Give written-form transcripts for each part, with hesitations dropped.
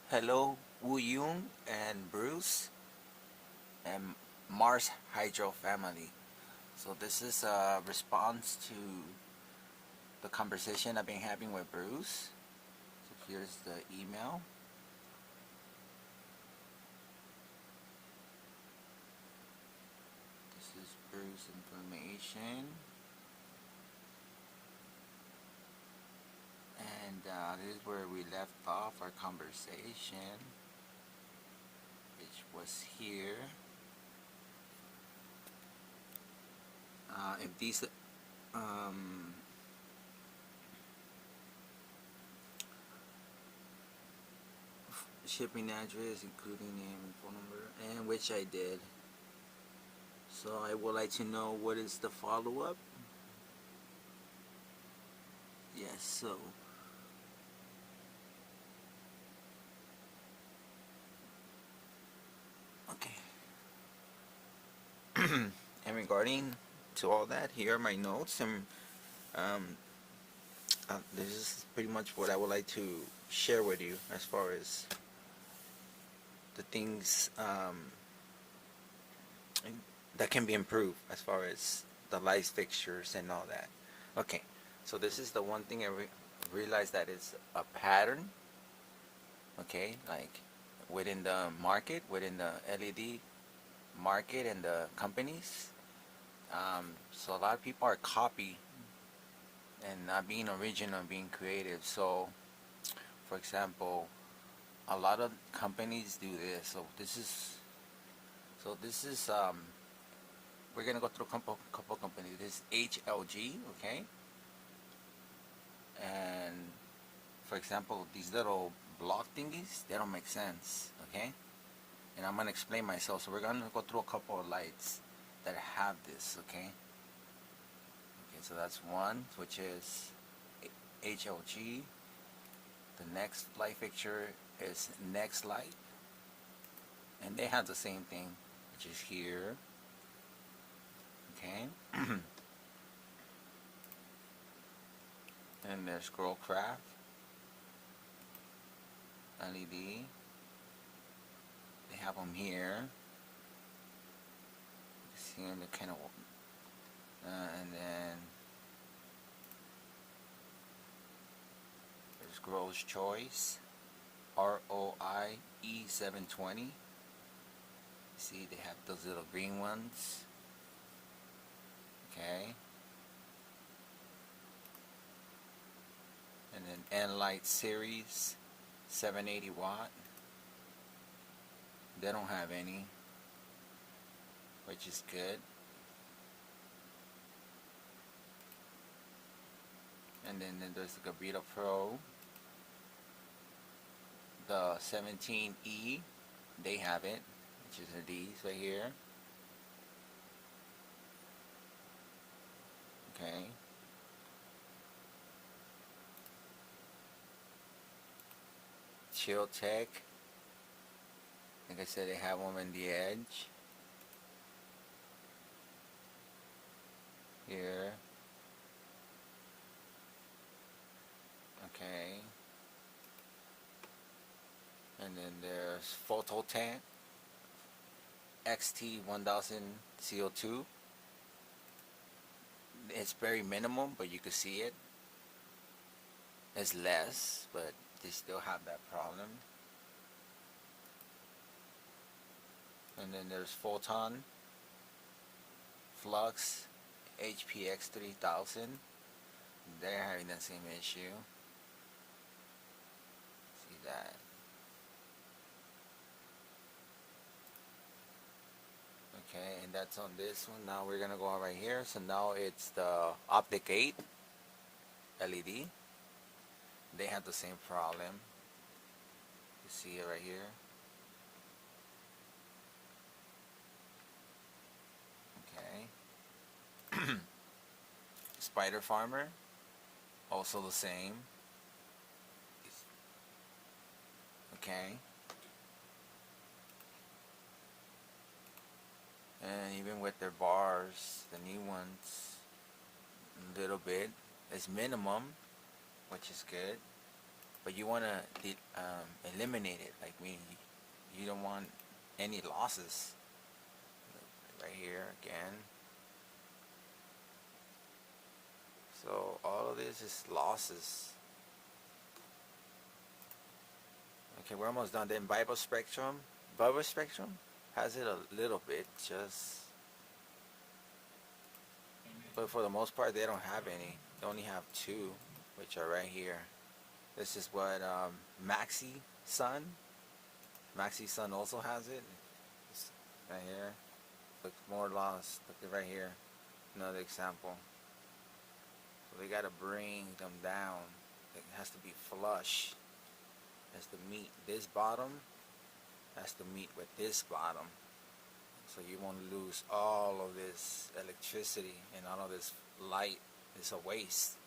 Hello, Woo Yoon and Bruce and Mars Hydro family. So this is a response to the conversation I've been having with Bruce. So here's the email. This is Bruce information. And this is where we left off our conversation, which was here. If these um, shipping address, including name and phone number, and which I did. So I would like to know what is the follow-up. Yes, so okay. And regarding to all that, here are my notes, and um, this is pretty much what I would like to share with you as far as the things that can be improved as far as the light fixtures and all that. Okay, so this is the one thing I realized that is a pattern. Okay, like within the market, within the LED market and the companies. So a lot of people are copy and not being original, being creative. So, for example, a lot of companies do this. So this is we're gonna go through a couple companies. This is HLG, okay, and for example, these little block thingies, they don't make sense, okay. And I'm gonna explain myself. So we're gonna go through a couple of lights that have this, okay. Okay, so that's one, which is HLG. The next light fixture is Next Light, and they have the same thing, which is here, okay. And there's Scrollcraft LED. They have them here. You see them, they kind of, and then there's Grows Choice, ROIE 720. See, they have those little green ones. Okay. And then N-Light Series 780 watt. They don't have any, which is good. And then there's the Gabita Pro, the 17E. They have it, which is these right here. Okay. Chill Tech. Like I said, they have them in the edge. Here. Okay. And then there's Phototank XT1000 CO2. It's very minimum, but you can see it. It's less, but they still have that problem. And then there's Photon Flux HPX 3000. They're having the same issue. See that? Okay, and that's on this one. Now we're gonna go right here. So now it's the Optic 8 LED. They have the same problem. You see it right here. Okay. Spider Farmer, also the same. Okay. And even with their bars, the new ones, a little bit. It's minimum, which is good. but you want to eliminate it. Like, you don't want any losses. Right here again. So all of this is losses. Okay, we're almost done. Then Bible spectrum. Bible spectrum has it a little bit, but for the most part they don't have any. They only have two, which are right here. This is what Maxi Sun also has it. It's right here. Look, more lost. Look at right here. Another example. So they gotta bring them down. It has to be flush. It has to meet this bottom. It has to meet with this bottom. So you won't lose all of this electricity and all of this light. It's a waste.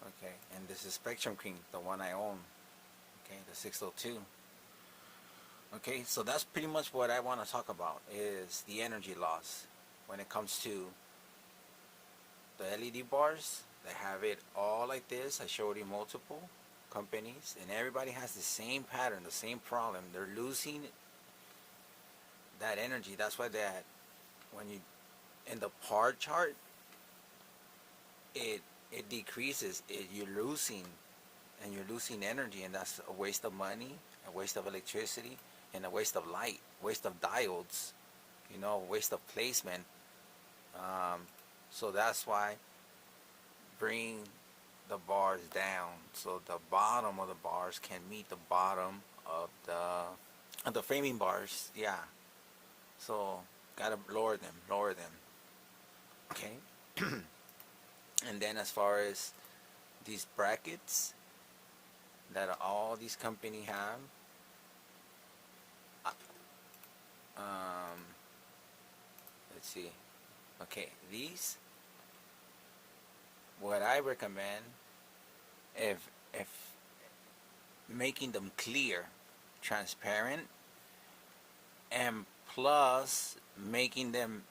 Okay, and this is Spectrum King, the one I own. Okay, the 602. Okay, so that's pretty much what I want to talk about, is the energy loss when it comes to the LED bars. They have it all like this. I showed you multiple companies, and everybody has the same pattern, the same problem. They're losing that energy. That's why that when you in the par chart, it decreases. You're losing energy, and that's a waste of money, a waste of electricity, and a waste of light, waste of diodes, waste of placement. So that's why bring the bars down, so the bottom of the bars can meet the bottom of the framing bars. Yeah. So gotta lower them. Okay. And then as far as these brackets that all these companies have, let's see. Okay, these, what I recommend, if making them clear, transparent, and plus making them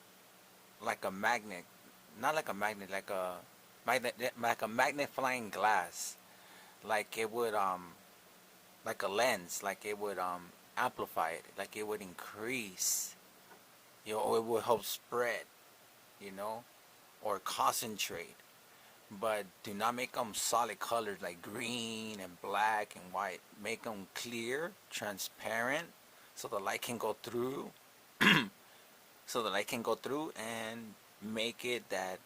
like a magnet, not like a magnet, like a magnifying glass, like it would like a lens, like it would amplify it, like it would increase, or it would help spread, or concentrate. But do not make them solid colors like green and black and white. Make them clear, transparent, so the light can go through. And make it that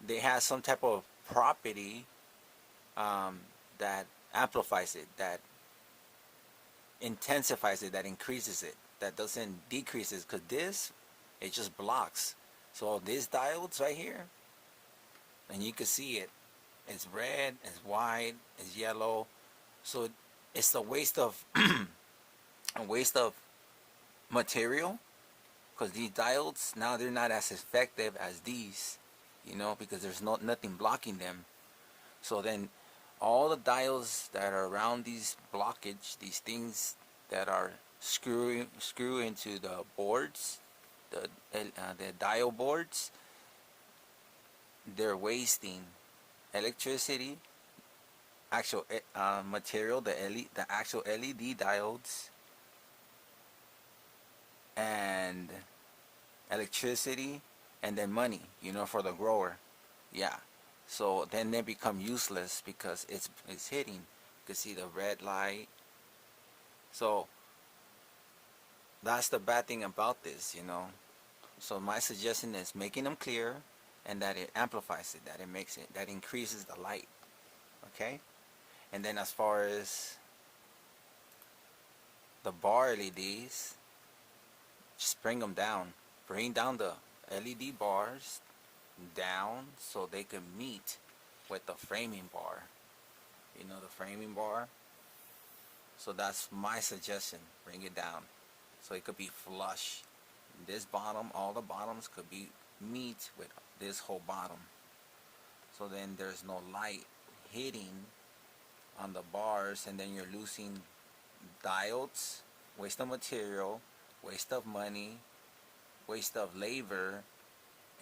they have some type of property that amplifies it, that intensifies it, that increases it, that doesn't decrease it. Because this, it just blocks. So these diodes right here, and you can see it, it's red, it's white, it's yellow. So it's a waste of material, because these diodes now, they're not as effective as these, because there's nothing blocking them. So then all the diodes that are around these blockage, these things that are screw into the boards, the diode boards, they're wasting electricity, actual material, the actual LED diodes, and electricity, and then money, for the grower. Yeah. So then they become useless because it's hitting. You can see the red light. So that's the bad thing about this, So my suggestion is making them clear, and that it amplifies it, that increases the light. Okay? And then as far as the bar LEDs, just bring them down. Bring down the LED bars down so they can meet with the framing bar. The framing bar. So that's my suggestion. Bring it down so it could be flush. This bottom, all the bottoms could be meet with this whole bottom. So then there's no light hitting on the bars, and then you're losing diodes, waste of material, waste of money, waste of labor,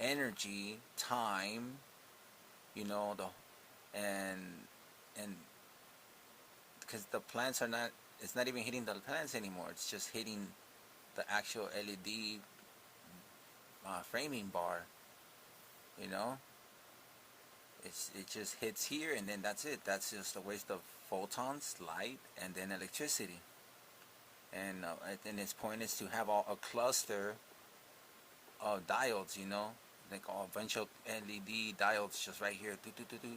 energy, time, you know, and and because the plants are not, it's not even hitting the plants anymore. It's just hitting the actual LED framing bar. You know, it just hits here, and then that's it. That's just a waste of photons, light, and then electricity. And its point is to have a cluster of diodes. You know, like a bunch of LED diodes just right here,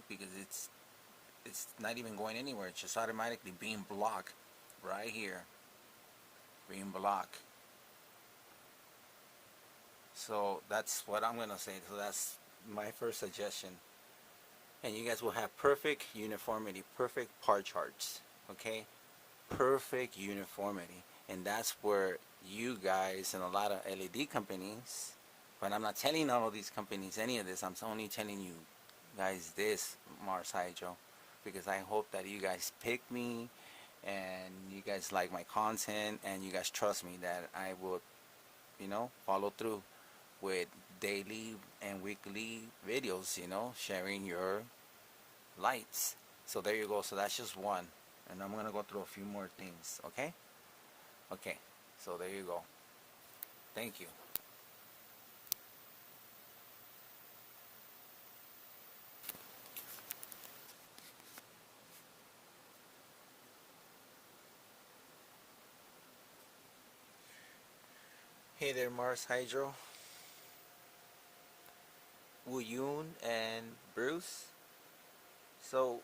because it's not even going anywhere. It's just automatically being blocked right here, being blocked. So that's what I'm gonna say. So that's my first suggestion. And you guys will have perfect uniformity, perfect par charts. Okay, perfect uniformity, and that's where you guys and a lot of LED companies. But I'm not telling all of these companies any of this. I'm only telling you guys this, Mars Hydro, because I hope that you guys pick me and you guys like my content and you guys trust me that I will, follow through with daily and weekly videos, sharing your lights. So there you go. So that's just one. And I'm going to go through a few more things, okay? Okay. So there you go. Thank you. Hey there, Mars Hydro, Wu Yun, and Bruce. So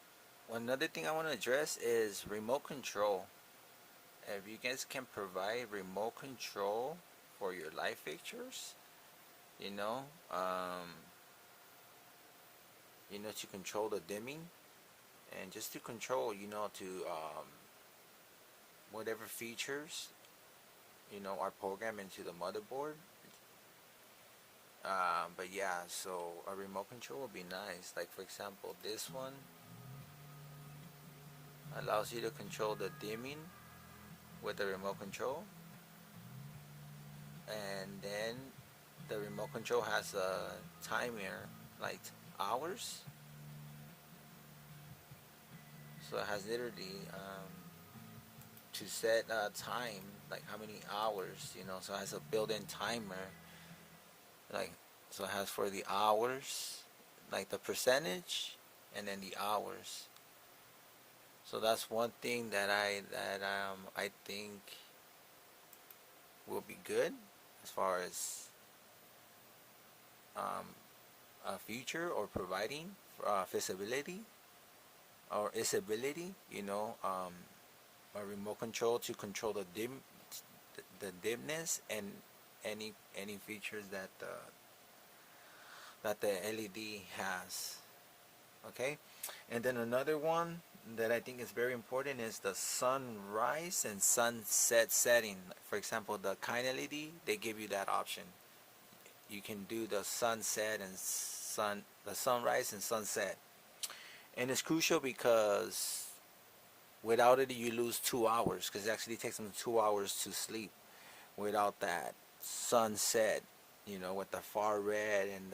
another thing I want to address is remote control. If you guys can provide remote control for your light fixtures, you know, um, to control the dimming and just to control, to whatever features, are programmed into the motherboard. But yeah, so a remote control would be nice. Like for example, this one allows you to control the dimming with the remote control, and then the remote control has a timer, like hours. So it has literally to set a time, like how many hours, So it has a built-in timer, like so it has for the hours, like the percentage, and then the hours. So that's one thing that I think will be good as far as um, a feature or providing feasibility or isability. A remote control to control the dimness and any features that the LED has. Okay, and then another one that I think is very important is the sunrise and sunset setting. For example, the kind LED, they give you that option. You can do the sunset and the sunrise and sunset, and it's crucial because without it you lose 2 hours, because it actually takes them 2 hours to sleep without that sunset. With the far red and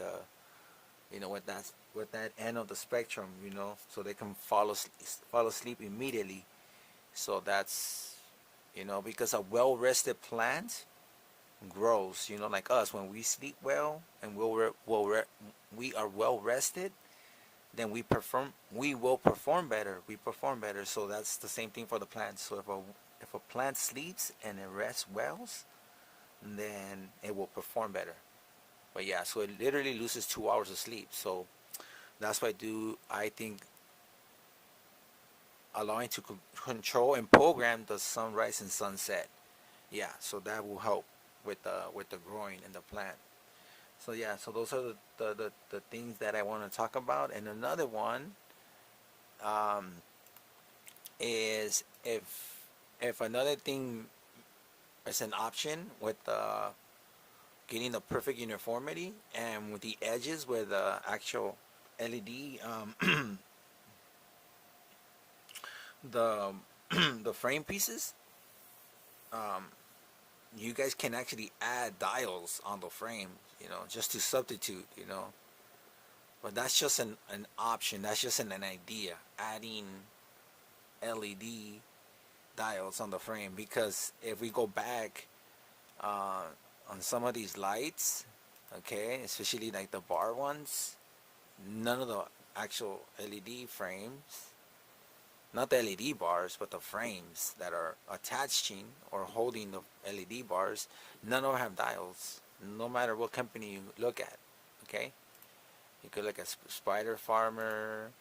with that end of the spectrum, so they can fall asleep immediately. So that's because a well rested plant grows. Like us, when we sleep well and we are well rested, then we will perform better. We perform better. So that's the same thing for the plant. So if a plant sleeps and it rests well, then it will perform better. But yeah, so it literally loses 2 hours of sleep. So that's why I think allowing to control and program the sunrise and sunset. Yeah, so that will help with the growing in the plant. So yeah, so those are the things that I want to talk about. And another one um, is if another thing is an option with getting the perfect uniformity and with the edges with the actual LED, the the frame pieces, um, you guys can actually add dials on the frame, just to substitute, but that's just an option. That's just an idea, adding LED dials on the frame, because if we go back uh, on some of these lights, okay, especially like the bar ones, none of the actual LED frames, not the LED bars, but the frames that are attaching or holding the LED bars, none of them have dials, no matter what company you look at, okay? You could look at Spider Farmer,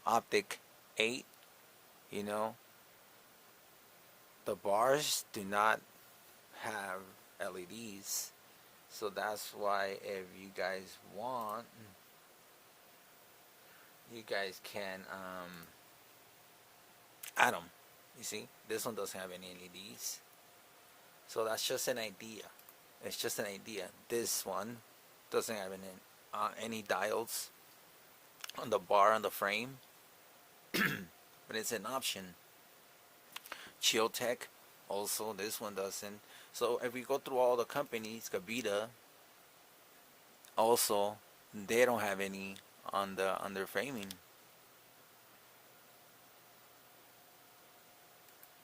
Optic 8, you know, the bars do not have LEDs. So that's why if you guys want, you guys can add them. You see, this one doesn't have any LEDs. So that's just an idea. It's just an idea. This one doesn't have any dials on the bar on the frame, but it's an option. Chill-Tech also, this one doesn't. So if we go through all the companies, Gavita also, they don't have any on their framing.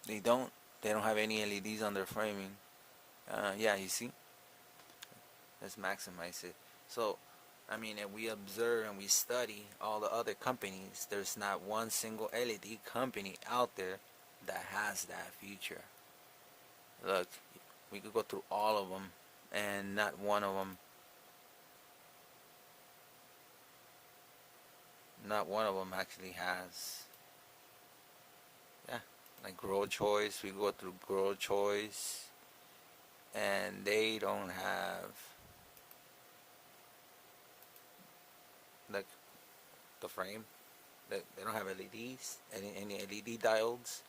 They don't. They don't have any LEDs on their framing. Yeah, you see. Let's maximize it. So, I mean, if we observe and we study all the other companies, there's not one single LED company out there that has that feature. Look, we could go through all of them, and not one of them, actually has. Yeah, like Grow Choice. We go through Grow Choice, and they don't have like the frame. They don't have LEDs, any LED diodes.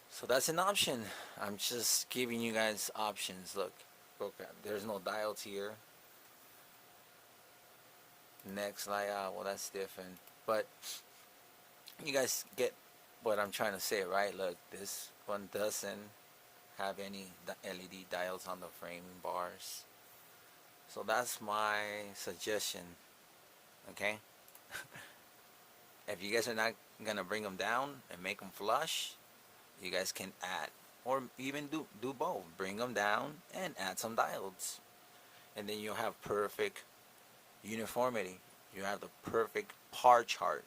So that's an option. I'm just giving you guys options. Look, okay, there's no diodes here. Next layout, well, that's different. But you guys get what I'm trying to say, right? Look, this one doesn't have any LED diodes on the framing bars. So that's my suggestion. Okay? If you guys are not gonna bring them down and make them flush, you guys can add, or even do both. Bring them down and add some diodes, and then you'll have perfect uniformity. You have the perfect par chart,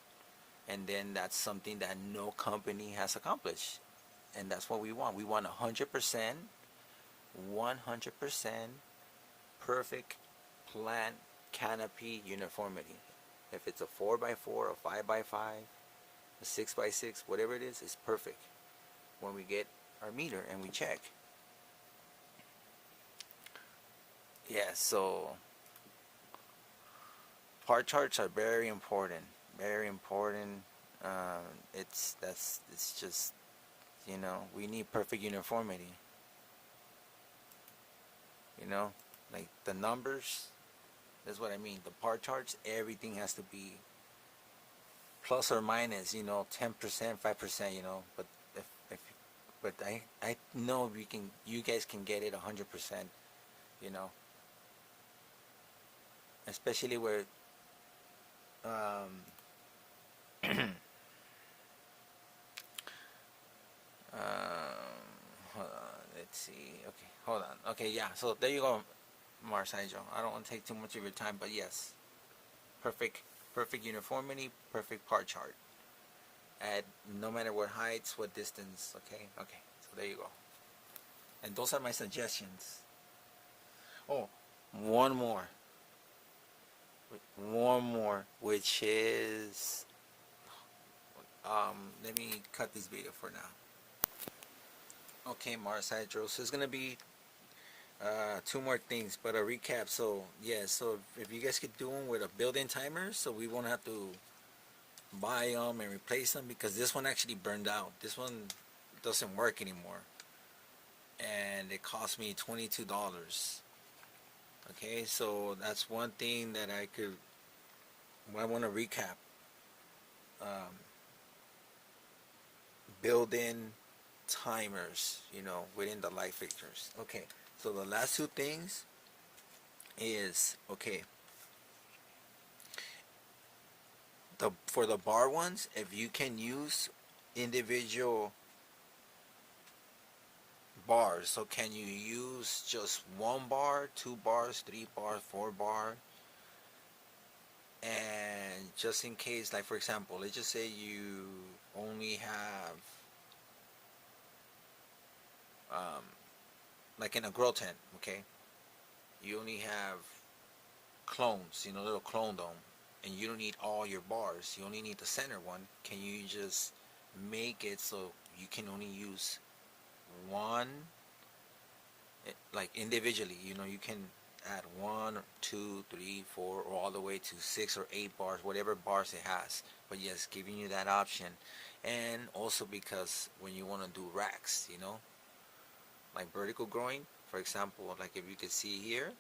and then that's something that no company has accomplished, and that's what we want. We want 100%, 100% perfect plant canopy uniformity. If it's a 4x4, a 5x5, a 6x6, whatever it is, it's perfect. When we get our meter and we check. Yeah, so par charts are very important. Very important. It's just, we need perfect uniformity. Like the numbers. That's what I mean. The par charts, everything has to be plus or minus, 10%, 5%, But if but I know you guys can get it 100%, you know. Especially where um hold on, let's see. Okay, hold on. Okay, yeah. So there you go, Marcijo. I don't want to take too much of your time, but yes, perfect uniformity, perfect par chart. At no matter what heights, what distance. Okay. So there you go. And those are my suggestions. Oh, one more. One more, which is let me cut this video for now. Okay, Mars Hydro. So it's gonna be two more things, but a recap. So yeah, so if you guys could do them with a built-in timer, so we won't have to buy them and replace them, because this one actually burned out. This one doesn't work anymore, and it cost me $22. Okay, so that's one thing that I want to recap. Um, built-in timers, within the light fixtures. Okay, so the last two things is, okay, for the bar ones, if you can use individual bars, so can you use just one bar, 2 bars, 3 bars, 4 bar, and just in case, like for example, let's just say you only have um, like in a grow tent, okay, you only have clones, little clone dome, and you don't need all your bars, you only need the center one. Can you just make it so you can only use one, like individually, you can add 1, 2, 3, 4, or all the way to 6 or 8 bars, whatever bars it has. But yes, giving you that option. And also because when you want to do racks, like vertical growing, for example, like if you could see here,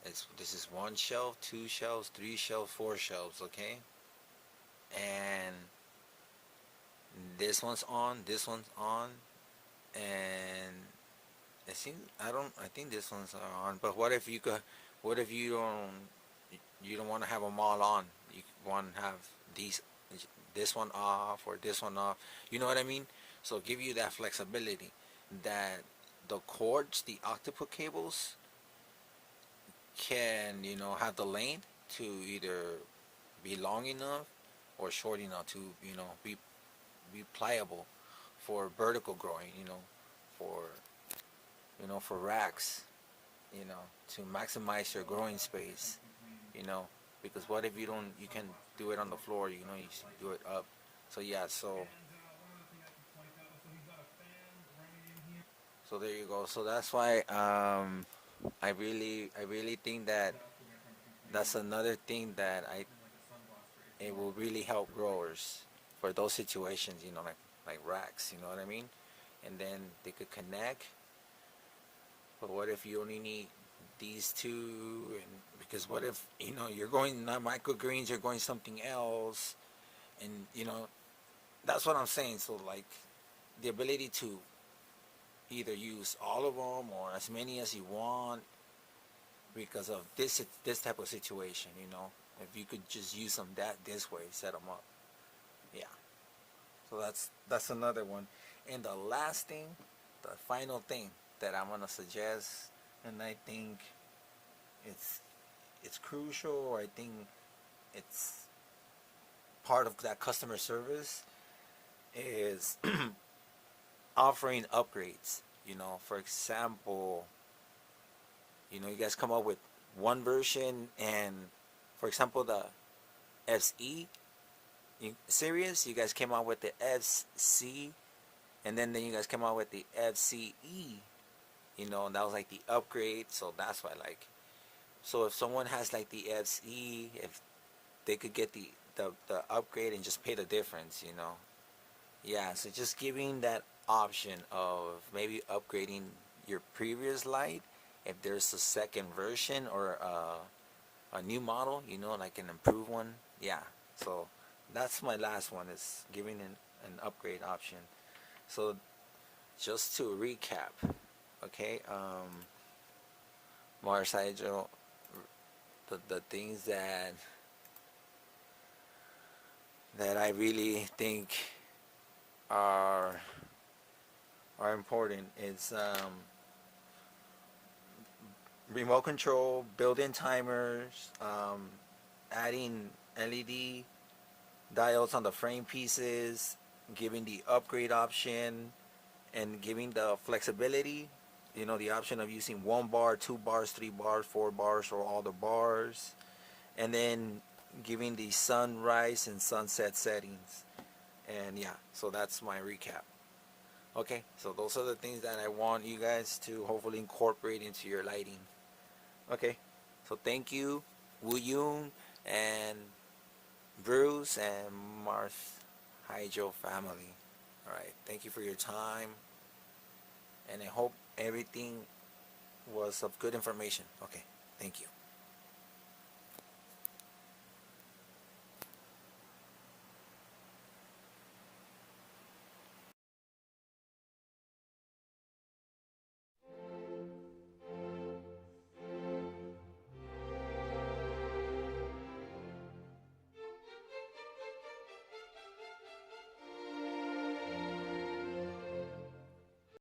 this is 1 shelf, 2 shelves, 3 shelves, 4 shelves, okay? And this one's on, and I think this one's on. But what if you don't want to have them all on? You want to have these, this one off or this one off. You know what I mean? So give you that flexibility that the cords, the octopus cables, can have the length to either be long enough or short enough to be pliable for vertical growing, for for racks, to maximize your growing space, you know, because what if you can do it on the floor, you should do it up. So yeah, so there you go. So that's why I really think that that's another thing that it will really help growers for those situations, like racks, you know what I mean? And then they could connect. But what if you only need these two? And because what if you're going not microgreens, you're going something else, and that's what I'm saying. So like the ability to either use all of them or as many as you want because of this type of situation. If you could just use them this way, set them up. Yeah. So that's another one. And the last thing, the final thing that I'm gonna suggest, and I think it's it's crucial, or I think it's part of that customer service, is offering upgrades. For example, you guys come up with one version, and for example, the SE series, you guys came out with the FC, and then you guys came out with the FCE. And that was like the upgrade. So that's why, like, so if someone has like the FCE, if they could get the upgrade and just pay the difference. Yeah, so just giving that option of maybe upgrading your previous light if there's a second version or a new model, like an improved one. Yeah, so that's my last one, is giving an upgrade option. So just to recap, okay, Marcelo, the things that I really think are important is remote control, built-in timers, adding LED diodes on the frame pieces, giving the upgrade option, and giving the flexibility. The option of using 1 bar, 2 bars, 3 bars, 4 bars, or all the bars, and then giving the sunrise and sunset settings. And yeah, so that's my recap. Okay, so those are the things that I want you guys to hopefully incorporate into your lighting. Okay, so thank you, Woo Yoon and Bruce and Marth Hydro family. Alright, thank you for your time, and I hope everything was of good information. Okay, thank you.